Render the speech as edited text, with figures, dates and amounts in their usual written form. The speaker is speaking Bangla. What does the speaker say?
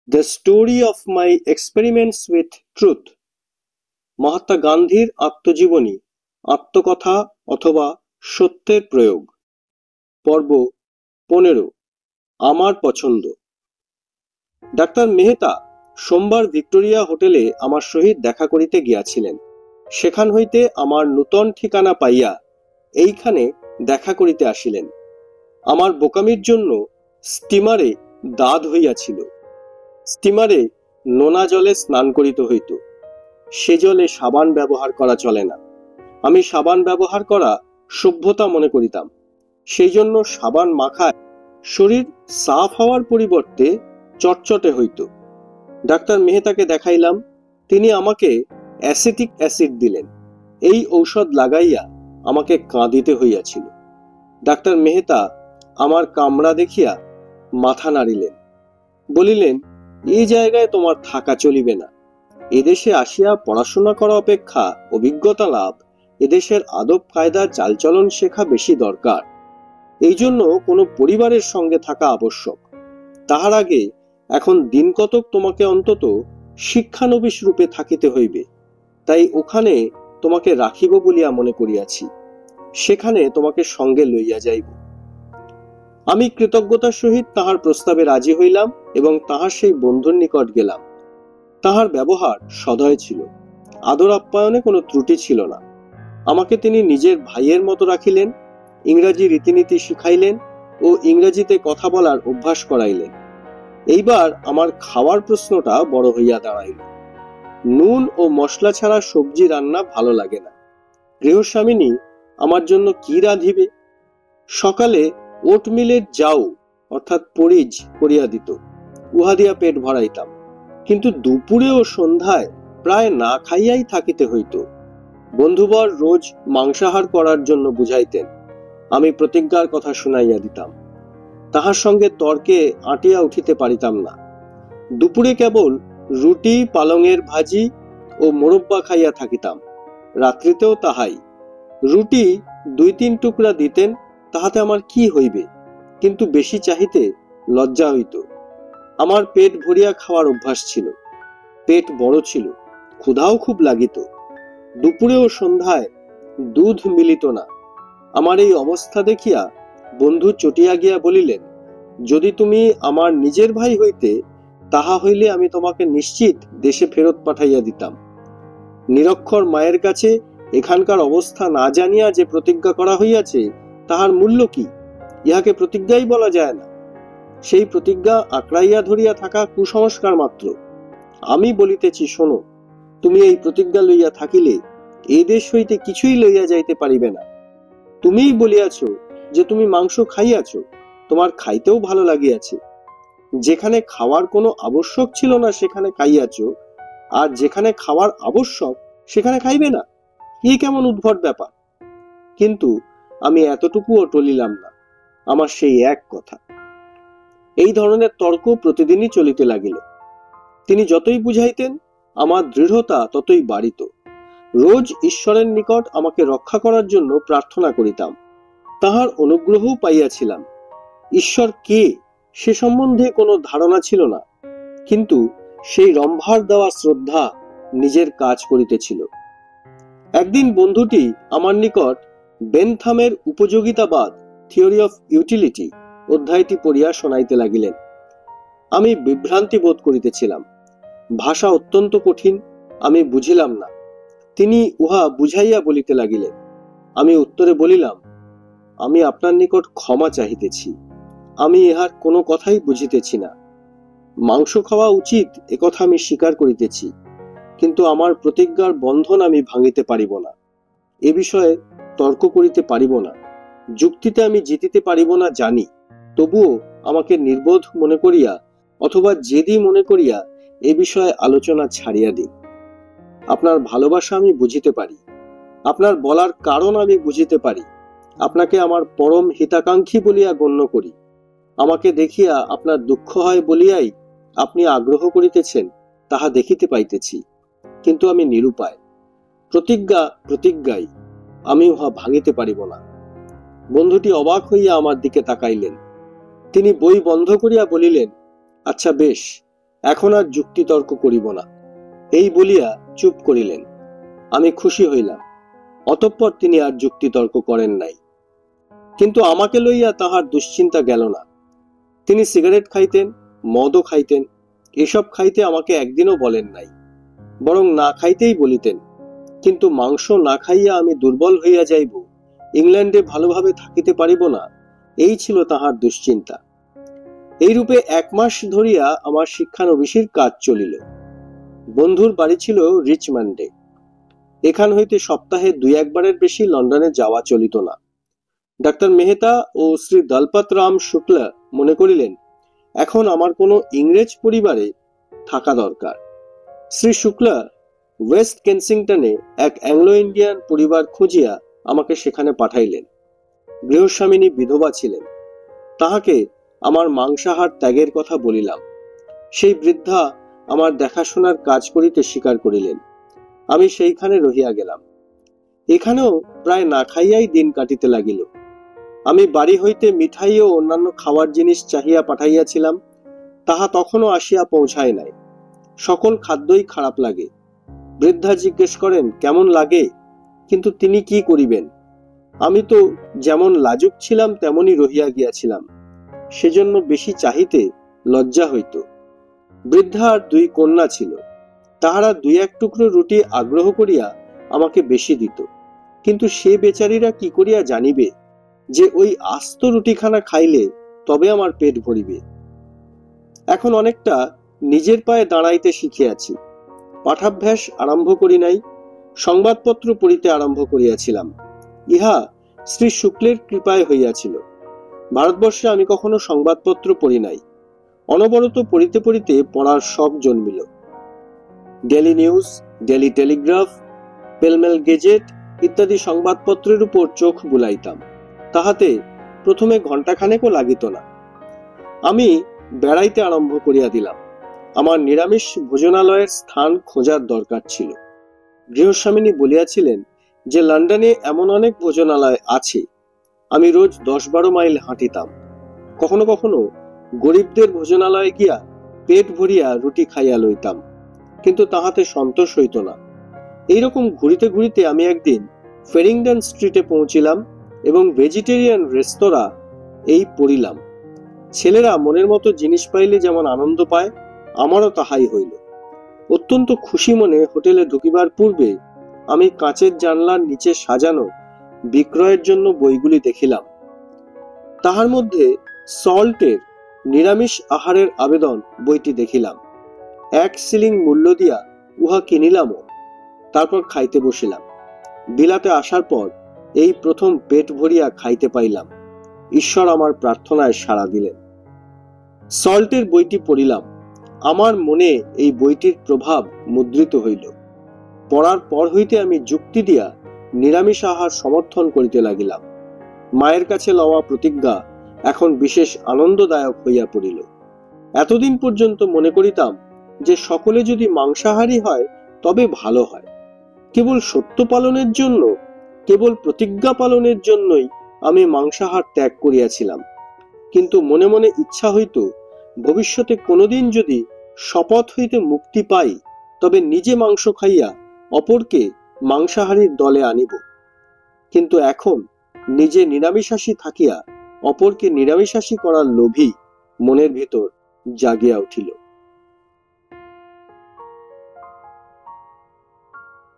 The story of my experiments with truth. Mahatma গান্ধীর আত্মজীবনী, আত্মকথা অথবা সত্যের প্রয়োগ। পর্ব 15। আমার পছন্দ। ডাক্তার মেহতা সোমবার ভিক্টোরিয়া হোটেলে আমার সহিত দেখা করিতে গিয়াছিলেন। সেখান হইতে আমার নূতন ঠিকানা পাইয়া এইখানে দেখা করিতে আসিলেন। আমার বোকামির জন্য স্টিমারে দাঁত হইয়াছিল। স্টিমারে নোনা জলে স্নান করিতে হইত। সে জলে সাবান ব্যবহার করা চলে না। আমি সাবান ব্যবহার করা সভ্যতা মনে করিতাম। সেই জন্য সাবান মাখায় শরীর সাফ হওয়ার পরিবর্তে চটচটে হইত। ডাক্তার মেহতাকে দেখাইলাম। তিনি আমাকে অ্যাসিটিক অ্যাসিড দিলেন। এই ঔষধ লাগাইয়া আমাকে কাঁদিতে হইয়াছিল। ডাক্তার মেহতা আমার কামড়া দেখিয়া মাথা নাড়িলেন, বলিলেন, এই জায়গায় তোমার থাকা চলিবে না। এদেশে আসিয়া পড়াশোনা করা অপেক্ষা অভিজ্ঞতা লাভ, এদেশের আদব কায়দা চালচলন শেখা বেশি দরকার। এই জন্য কোনো পরিবারের সঙ্গে থাকা আবশ্যক। তাহার আগে এখন দিন কতক তোমাকে অন্তত শিক্ষানবিশ রূপে থাকিতে হইবে। তাই ওখানে তোমাকে রাখিব বলিয়া মনে করিয়াছি। সেখানে তোমাকে সঙ্গে লইয়া যাইব। আমি কৃতজ্ঞতার সহিত তাহার প্রস্তাবে রাজি হইলাম এবং তাহার সেই বন্ধুর নিকট গেলাম। তাহার ব্যবহার সদয় ছিল, আদর আপ্যায়নে কোনো ত্রুটি ছিল না। আমাকে তিনি নিজের ভাইয়ের মতো রাখিলেন, ইংরাজি রীতিনীতি শিখাইলেন ও ইংরাজিতে কথা বলার অভ্যাস করাইলেন। এইবার আমার খাওয়ার প্রশ্নটা বড় হইয়া দাঁড়াইল। নুন ও মশলা ছাড়া সবজি রান্না ভালো লাগে না। গৃহস্বামিনী আমার জন্য কি রাঁধিবে? সকালে ওটমিলের জাউ অর্থাৎ পরিজ করিয়া দিত, উহা দিয়া পেট ভরাইতাম। কিন্তু দুপুরে ও সন্ধ্যায় প্রায় না খাইয়াই থাকিতে হইত। বন্ধুবর রোজ মাংসাহার করার জন্য বুঝাইতেন। আমি প্রতিজ্ঞার কথা শুনাইয়া দিতাম। তাহার সঙ্গে তর্কে আঁটিয়া উঠিতে পারিতাম না। দুপুরে কেবল রুটি, পালঙের ভাজি ও মোরব্বা খাইয়া থাকিতাম। রাত্রিতেও তাহাই। রুটি 2-3 টুকরা দিতেন, তাহাতে আমার কি হইবে, কিন্তু বেশি চাহিতে লজ্জা হইত। আমার পেট ভরিয়া খাওয়ার অভ্যাস ছিল। পেট বড় ছিল, ক্ষুধাও খুব লাগিত। দুপুরে ও সন্ধ্যায় দুধ মিলিত না। আমার এই অবস্থা দেখিয়া বন্ধু চটিয়া গিয়া বলিলেন, যদি তুমি আমার নিজের ভাই হইতে, তাহা হইলে আমি তোমাকে নিশ্চিত দেশে ফেরত পাঠাইয়া দিতাম। নিরক্ষর মায়ের কাছে এখানকার অবস্থা না জানিয়া যে প্রতিজ্ঞা করা হইয়াছে, তাহার মূল্য কি? ইহাকে প্রতিজ্ঞাই বলা যায় না। সেই প্রতিজ্ঞা আঁকড়াইয়া ধরিয়া থাকা কুসংস্কার মাত্র। আমি বলিতেছি, শোনো, তুমি এই প্রতিজ্ঞা লইয়া থাকিলে এই দেশ হইতে কিছুই লইয়া যাইতে পারিবে না। তুমিই বলিয়াছ যে তুমি মাংস খাইয়াছ, তোমার খাইতেও ভালো লাগিয়াছে। যেখানে খাওয়ার কোনো আবশ্যক ছিল না সেখানে খাইয়াছ, আর যেখানে খাওয়ার আবশ্যক সেখানে খাইবে না। এই কেমন উদ্ভট ব্যাপার! কিন্তু আমি এতটুকুও টলিলাম না। আমার সেই এক কথা। এই ধরনের তর্ক প্রতিদিনই চলিতে লাগিল। তিনি যতই বুঝাইতেন, আমার দৃঢ়তা ততই বাড়িত। রোজ ঈশ্বরের নিকট আমাকে রক্ষা করার জন্য প্রার্থনা করিতাম। তাহার অনুগ্রহও পাইয়াছিলাম। ঈশ্বর কে সে সম্বন্ধে কোনো ধারণা ছিল না, কিন্তু সেই রম্ভার দেওয়া শ্রদ্ধা নিজের কাজ করিতেছিল। একদিন বন্ধুটি আমার নিকট বেনথামের উপযোগিতাবাদ, থিওরি অফ ইউটিলিটি অধ্যায়টি পড়িয়া শোনাইতে লাগিলেন। আমি বিভ্রান্তি বোধ করিতেছিলাম। ভাষা অত্যন্ত কঠিন, আমি বুঝিলাম না। তিনি উহা বুঝাইয়া বলিতে লাগিলেন। আমি উত্তরে বলিলাম, আমি আপনার নিকট ক্ষমা চাহিতেছি। আমি ইহার কোনো কথাই বুঝিতেছি না। মাংস খাওয়া উচিত একথা আমি স্বীকার করিতেছি, কিন্তু আমার প্রতিজ্ঞার বন্ধন আমি ভাঙিতে পারিব না। এ বিষয়ে তর্ক করিতে পারিব না। যুক্তিতে আমি জিতিতে পারিব না জানি, তবুও আমাকে নির্বোধ মনে করিয়া অথবা জেদি মনে করিয়া এ বিষয়ে আলোচনা ছাড়িয়া দিন। আপনার ভালোবাসা আমি বুঝিতে পারি, আপনার বলার কারণ আমি বুঝিতে পারি। আপনাকে আমার পরম হিতাকাঙ্ক্ষী বলিয়া গণ্য করি। আমাকে দেখিয়া আপনার দুঃখ হয় বলিয়াই আপনি আগ্রহ করিতেছেন, তাহা দেখিতে পাইতেছি। কিন্তু আমি নিরুপায়। প্রতিজ্ঞা প্রতিজ্ঞাই, আমি উহা ভাঙিতে পারিব না। বন্ধুটি অবাক হইয়া আমার দিকে তাকাইলেন। তিনি বই বন্ধ করিয়া বলিলেন, আচ্ছা বেশ, এখন আর যুক্তিতর্ক করিব না, এই বলিয়া চুপ করিলেন। আমি খুশি হইলাম। অতঃপর তিনি আর যুক্তিতর্ক করেন নাই। কিন্তু আমাকে লইয়া তাহার দুশ্চিন্তা গেল না। তিনি সিগারেট খাইতেন, মদও খাইতেন। এসব খাইতে আমাকে একদিনও বলেন নাই, বরং না খাইতেই বলিতেন। কিন্তু মাংস না খাইয়া আমি দুর্বল হইয়া যাইব, ইংল্যান্ডে ভালোভাবে থাকিতে পারিব না, এই ছিল তাহার দুশ্চিন্তা। এইরূপে 1 মাস ধরিয়া আমার শিক্ষানবিশির কাজ চলিল। বন্ধুর বাড়ি ছিল রিচমন্ডে। এখান হইতে সপ্তাহে 2-1 বারের বেশি লন্ডনে যাওয়া চলিত না। ডাক্তার মেহতা ও শ্রী দলপত রাম শুক্লা মনে করিলেন এখন আমার কোনো ইংরেজ পরিবারে থাকা দরকার। শ্রী শুক্লা ওয়েস্ট কেনসিংটনে এক অ্যাংলো ইন্ডিয়ান পরিবার খুঁজিয়া আমাকে সেখানে পাঠাইলেন। গৃহস্বামিনী বিধবা ছিলেন। তাহাকে আমার মাংসাহার ত্যাগের কথা বলিলাম। সেই বৃদ্ধা আমার দেখাশোনার কাজ করিতে স্বীকার করিলেন। আমি সেইখানে রহিয়া গেলাম। এখানেও প্রায় না খাইয়াই দিন কাটিতে লাগিল। আমি বাড়ি হইতে মিঠাই ও অন্যান্য খাওয়ার জিনিস চাহিয়া পাঠাইয়াছিলাম, তাহা তখনও আসিয়া পৌঁছায় নাই। সকল খাদ্যই খারাপ লাগে। বৃদ্ধা জিজ্ঞেস করেন কেমন লাগে, কিন্তু তিনি কি করিবেন? আমি তো যেমন লাজুক ছিলাম তেমনই রহিয়া গিয়াছিলাম, সেজন্য বেশি চাহিতে লজ্জা হইত। বৃদ্ধা আর 2 কন্যা ছিল। তাহারা 2-1 টুকরো রুটি আগ্রহ করিয়া আমাকে বেশি দিত, কিন্তু সে বেচারীরা কি করিয়া জানিবে যে ওই আস্ত রুটিখানা খাইলে তবে আমার পেট ভরিবে। এখন অনেকটা নিজের পায়ে দাঁড়াইতে শিখিয়াছি। পাঠাভ্যাস আরম্ভ করি নাই, সংবাদপত্র পড়িতে আরম্ভ করিয়াছিলাম। ইহা শ্রী শুক্লের কৃপায় হইয়াছিল। ভারতবর্ষে আমি কখনো সংবাদপত্র পড়ি নাই। অনবরত পড়িতে পড়িতে পড়ার শখ জন্মিল। Daily news, daily telegraph, Pall Mall gazette ইত্যাদি সংবাদপত্রের উপর চোখ বুলাইতাম। তাহাতে প্রথমে ঘণ্টাখানেকও লাগিত না। আমি বেড়াইতে আরম্ভ করিয়া দিলাম। আমার নিরামিষ ভোজনালয়ের স্থান খোঁজার দরকার ছিল। গৃহস্বামিনী বলিয়াছিলেন যে লন্ডনে এমন অনেক ভোজনালয় আছে। আমি রোজ 10-12 মাইল হাঁটিতাম। কখনো কখনো গরিবদের ভোজনালয়ে গিয়া পেট ভরিয়া রুটি খাইয়া লইতাম, কিন্তু তাহাতে সন্তোষ হইত না। এইরকম ঘুরিতে ঘুরিতে আমি একদিন ফেরিংডন স্ট্রিটে পৌঁছিলাম এবং ভেজিটেরিয়ান রেস্তোরাঁ এই পড়িলাম। ছেলেরা মনের মতো জিনিস পাইলে যেমন আনন্দ পায়, আমারও তাহাই হইল। অত্যন্ত খুশি মনে হোটেলে ঢুকিবার পূর্বে আমি কাঁচের জানলার নিচে সাজানো বিক্রয়ের জন্য বইগুলি দেখিলাম। তাহার মধ্যে সল্টের নিরামিষ আহারের আবেদন বইটি দেখিলাম। 1 শিলিং মূল্য দিয়া উহা কিনিলামও। তারপর খাইতে বসিলাম। বিলাতে আসার পর এই প্রথম পেট ভরিয়া খাইতে পাইলাম। ঈশ্বর আমার প্রার্থনায় সাড়া দিলেন। সল্টের বইটি পড়িলাম। আমার মনে এই বইটির প্রভাব মুদ্রিত হইল। পড়ার পর হইতে আমি যুক্তি দিয়া নিরামিষ আহার সমর্থন করিতে লাগিলাম। মায়ের কাছে লওয়া প্রতিজ্ঞা এখন বিশেষ আনন্দদায়ক হইয়া পড়িল। এতদিন পর্যন্ত মনে করিতাম যে সকলে যদি মাংসাহারী হয় তবে ভালো হয়। কেবল সত্য পালনের জন্য, কেবল প্রতিজ্ঞা পালনের জন্যই আমি মাংসাহার ত্যাগ করিয়াছিলাম। কিন্তু মনে মনে ইচ্ছা হইত ভবিষ্যতে কোনোদিন যদি শপথ হইতে মুক্তি পাই তবে নিজে মাংস খাইয়া অপরকে মাংসাহারীর দলে আনিব। কিন্তু এখন নিজে নিরামিষাশী থাকিয়া অপরকে নিরামিষাশী করার লোভই মনের ভিতর জাগিয়া উঠিল।